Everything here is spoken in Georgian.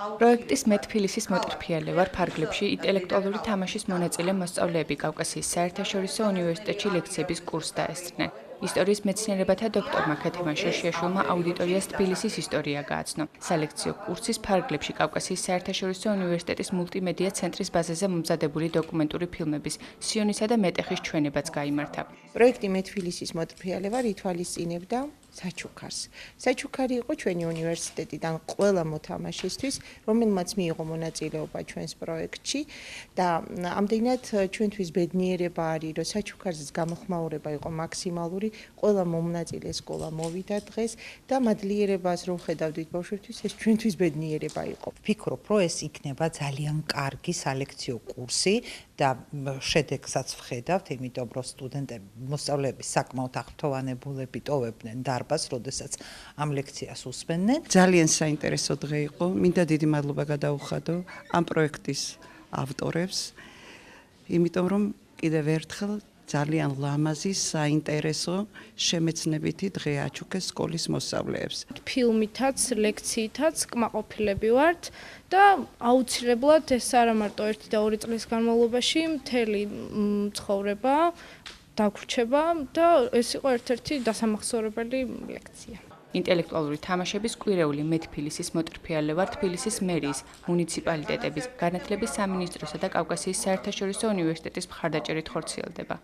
პროექტის მე თბილისის მოტრფიალე ვარ ფარგლებში ინტელექტუალური თამაშის მონაწილე მოსწავლეები კავკასიის საერთაშორისო უნივერსიტეტში ლექციების კურსს დაესწრნენ. ისტორიის მეცნიერებათა დოქტორმა ქეთევან შაშიაშვილმა აუდიტორიას თბილისის ისტორია გააცნო. სალექციო კურსის ფარგლებში კავკასიის საერთაშორისო უნივერსიტეტის მულტიმედია ცენტრის ბაზაზე მომზადებული დოკუმენტური ფილმების სიონისა და მეტეხის ჩვენებაც გაიმართა. პროექტი მე თბილისის მოტრფიალე ვარ ითვალისწინებდა საჩუქარს. საჩუქარი იყო ჩვენი უნივერსიტეტიდან ყველა მოთამაშისთვის, რომელმაც მიიღო მონაწილეობა ჩვენს პროექტში და ამდენად ჩვენთვის ბედნიერება არის, რომ საჩუქარს გამოხმაურება იყო მაქსიმალური, ყველა მომნაწილე სკოლა მოვიდა დღეს და მადლიერებას რომ ხედავდით ბავშვებთვის, ეს ჩვენთვის ბედნიერება იყო. ვფიქრობ, რომ ეს იქნება ძალიან კარგი სალექციო კურსი და შედეგსაც ვხედავთ, იმიტომ რომ სტუდენტები, მოსწავლეები საკმაოდ აღფრთოვანებულები ტოვებდნენ დარბაზს, როდესაც ამ ლექციას უსმენდნენ. ძალიან საინტერესო დღე იყო. მინდა დიდი მადლობა გადაუხადო ამ პროექტის ავტორებს, იმიტომ რომ კიდევ ერთხელ ძალიან ლამაზი, საინტერესო, შემეცნებითი დღე აჩუქეს სკოლის მოსწავლეებს. ფილმითაც, ლექციითაც კმაყოფილები ვართ და აუცილებლად ეს არა მარტო 1 და 2 წლის განმავლობაში მთელი ცხოვრება დაგვრჩება და ეს იყო ერთ-ერთი დასამახსოვრებელი ლექცია. ინტელექტუალური თამაშების კვირეული მე თბილისის მოტრფიალე ვარ თბილისის მერიის, მუნიციპალიტეტების, განათლების სამინისტროსა და კავკასიის საერთაშორისო უნივერსიტეტის მხარდაჭერით ხორციელდება.